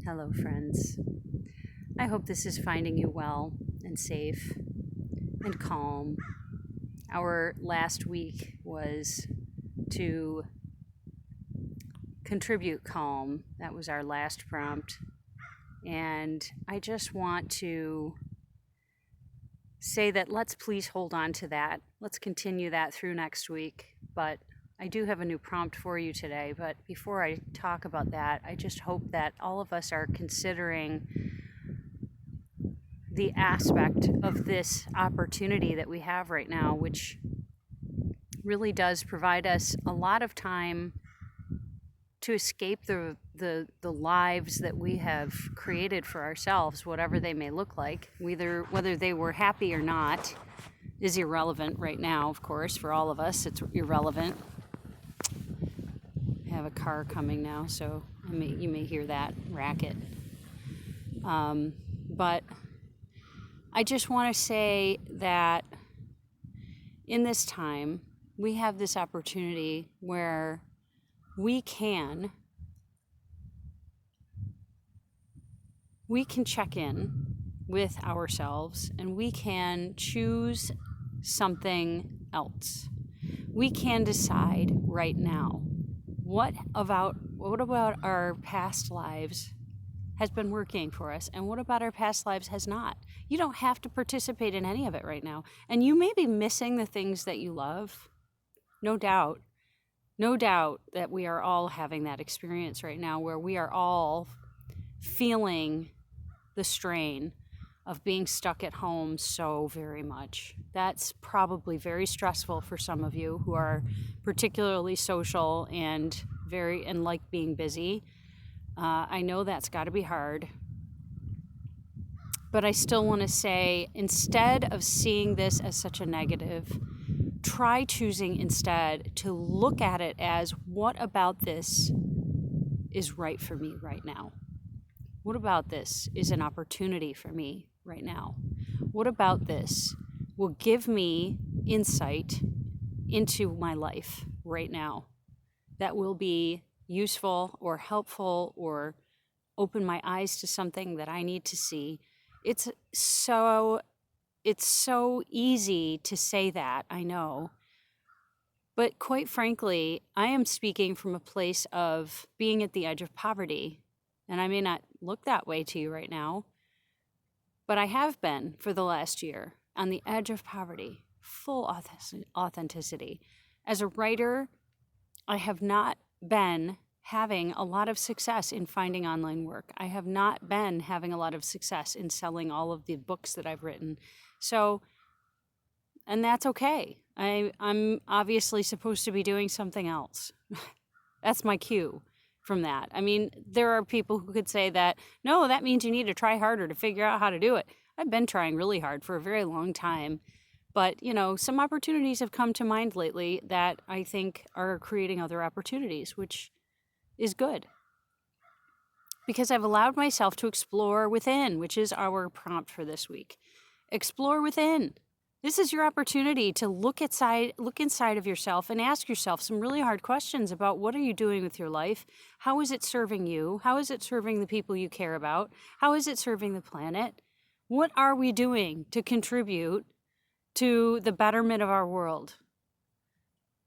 Hello, friends. I hope this is finding you well and safe and calm. Our last week was to contribute calm. That was our last prompt. And I just want to say that let's please hold on to that. Let's continue that through next week. But I do have a new prompt for you today. But before I talk about that, I just hope that all of us are considering the aspect of this opportunity that we have right now, which really does provide us a lot of time to escape the lives that we have created for ourselves, whatever they may look like. Whether they were happy or not is irrelevant right now, of course. For all of us, it's irrelevant. I have a car coming now, so you may hear that racket. But I just want to say that in this time, we have this opportunity where we can check in with ourselves and we can choose something else. We can decide right now what about our past lives has been working for us and what about our past lives has not. You don't have to participate in any of it right now. And you may be missing the things that you love. No doubt that we are all having that experience right now where we are all feeling the strain of being stuck at home so very much. That's probably very stressful for some of you who are particularly social and like being busy. I know that's got to be hard. But I still want to say, instead of seeing this as such a negative, try choosing instead to look at it as, what about this is right for me right now? What about this is an opportunity for me right now? What about this will give me insight into my life right now that will be useful or helpful or open my eyes to something that I need to see? It's so easy to say that, I know. But quite frankly, I am speaking from a place of being at the edge of poverty. And I may not look that way to you right now, but I have been for the last year on the edge of poverty, full authenticity. As a writer, I have not been having a lot of success in finding online work. I have not been having a lot of success in selling all of the books that I've written. So, and that's okay. I'm obviously supposed to be doing something else. That's my cue from that. I mean, there are people who could say that, no, that means you need to try harder to figure out how to do it. I've been trying really hard for a very long time. But, some opportunities have come to mind lately that I think are creating other opportunities, which is good. Because I've allowed myself to explore within, which is our prompt for this week. Explore within. This is your opportunity to look inside of yourself and ask yourself some really hard questions about what are you doing with your life? How is it serving you? How is it serving the people you care about? How is it serving the planet? What are we doing to contribute to the betterment of our world?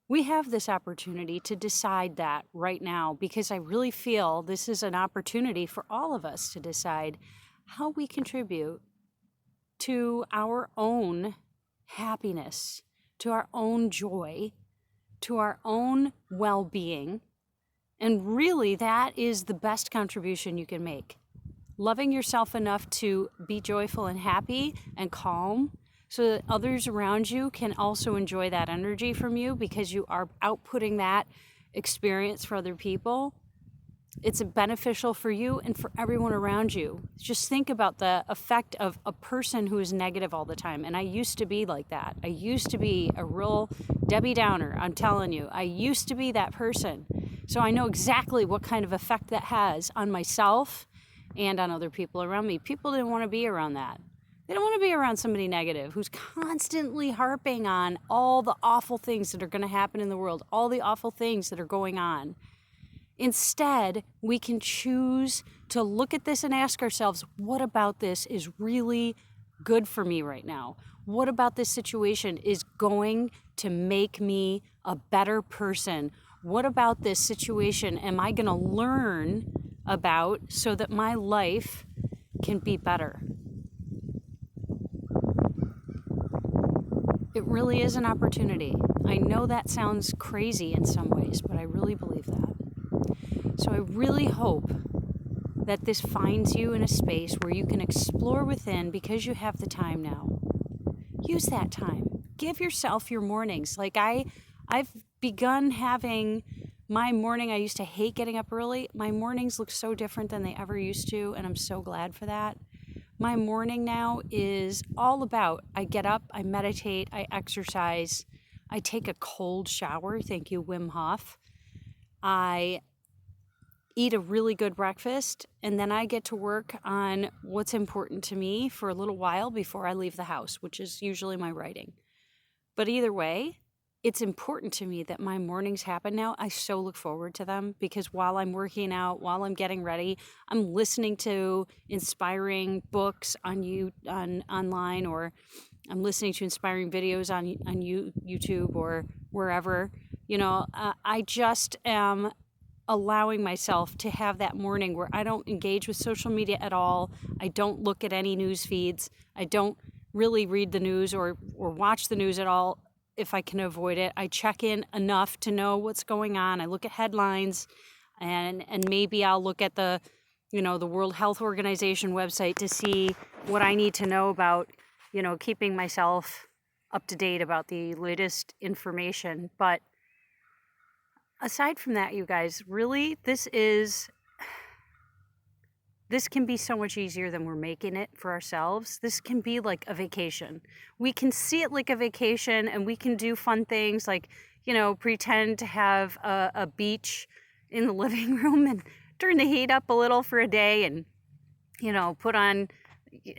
We have this opportunity to decide that right now, because I really feel this is an opportunity for all of us to decide how we contribute to our own happiness, to our own joy, to our own well-being. And really, that is the best contribution you can make. Loving yourself enough to be joyful and happy and calm, so that others around you can also enjoy that energy from you because you are outputting that experience for other people. It's beneficial for you and for everyone around you. Just think about the effect of a person who is negative all the time. And I used to be like that. I used to be a real Debbie Downer. I'm telling you, I used to be that person. So I know exactly what kind of effect that has on myself and on other people around me. People didn't want to be around that. They don't want to be around somebody negative who's constantly harping on all the awful things that are going to happen in the world, all the awful things that are going on. Instead, we can choose to look at this and ask ourselves, what about this is really good for me right now? What about this situation is going to make me a better person? What about this situation am I going to learn about so that my life can be better? It really is an opportunity. I know that sounds crazy in some ways, but I really believe that. So I really hope that this finds you in a space where you can explore within because you have the time now. Use that time. Give yourself your mornings. Like I've begun having my morning. I used to hate getting up early. My mornings look so different than they ever used to, and I'm so glad for that. My morning now is all about, I get up, I meditate, I exercise, I take a cold shower. Thank you, Wim Hof. I eat a really good breakfast, and then I get to work on what's important to me for a little while before I leave the house, which is usually my writing. But either way, it's important to me that my mornings happen now. I so look forward to them because while I'm working out, while I'm getting ready, I'm listening to inspiring books online, or I'm listening to inspiring videos on YouTube or wherever. I just am allowing myself to have that morning where I don't engage with social media at all. I don't look at any news feeds. I don't really read the news or watch the news at all if I can avoid it. I check in enough to know what's going on. I look at headlines, and maybe I'll look at the World Health Organization website to see what I need to know about, keeping myself up to date about the latest information. But aside from that, you guys, really, this can be so much easier than we're making it for ourselves. This can be like a vacation. We can see it like a vacation, and we can do fun things like, pretend to have a beach in the living room and turn the heat up a little for a day and, put on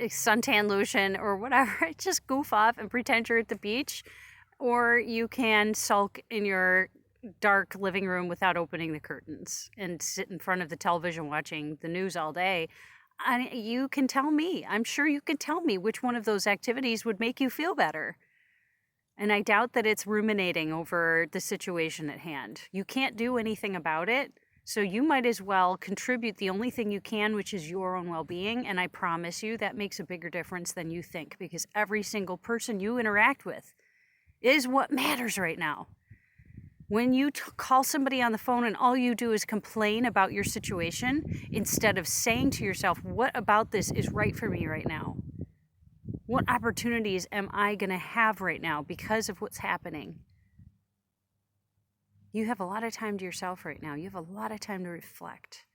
suntan lotion or whatever. Just goof off and pretend you're at the beach. Or you can sulk in your dark living room without opening the curtains and sit in front of the television watching the news all day. You can tell me, I'm sure you can tell me which one of those activities would make you feel better. And I doubt that it's ruminating over the situation at hand. You can't do anything about it, so you might as well contribute the only thing you can, which is your own well-being. And I promise you that makes a bigger difference than you think, because every single person you interact with is what matters right now. When you call somebody on the phone and all you do is complain about your situation, instead of saying to yourself, what about this is right for me right now? What opportunities am I going to have right now because of what's happening? You have a lot of time to yourself right now. You have a lot of time to reflect.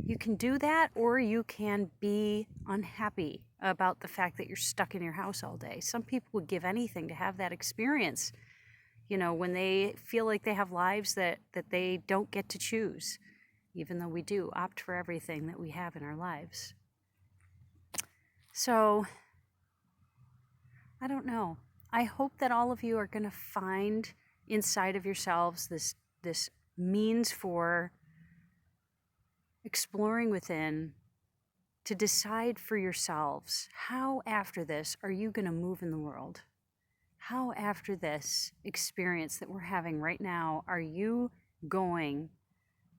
You can do that, or you can be unhappy about the fact that you're stuck in your house all day. Some people would give anything to have that experience. When they feel like they have lives that they don't get to choose, even though we do opt for everything that we have in our lives. So, I don't know. I hope that all of you are going to find inside of yourselves this means for exploring within to decide for yourselves, how after this are you going to move in the world? How after this experience that we're having right now are you going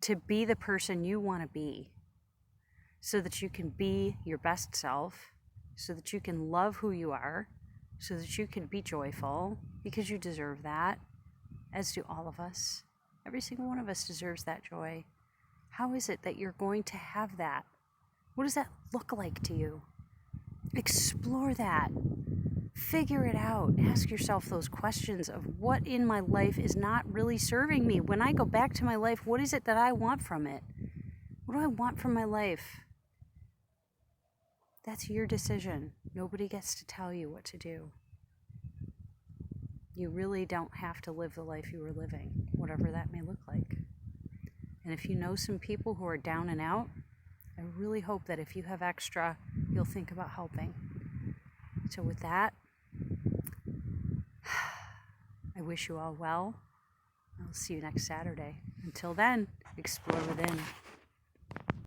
to be the person you want to be, so that you can be your best self, so that you can love who you are, so that you can be joyful, because you deserve that, as do all of us. Every single one of us deserves that joy. How is it that you're going to have that? What does that look like to you? Explore that. Figure it out. Ask yourself those questions of what in my life is not really serving me. When I go back to my life, what is it that I want from it? What do I want from my life? That's your decision. Nobody gets to tell you what to do. You really don't have to live the life you were living, whatever that may look like. And if you know some people who are down and out, I really hope that if you have extra, you'll think about helping. So with that, I wish you all well. I'll see you next Saturday. Until then, explore within.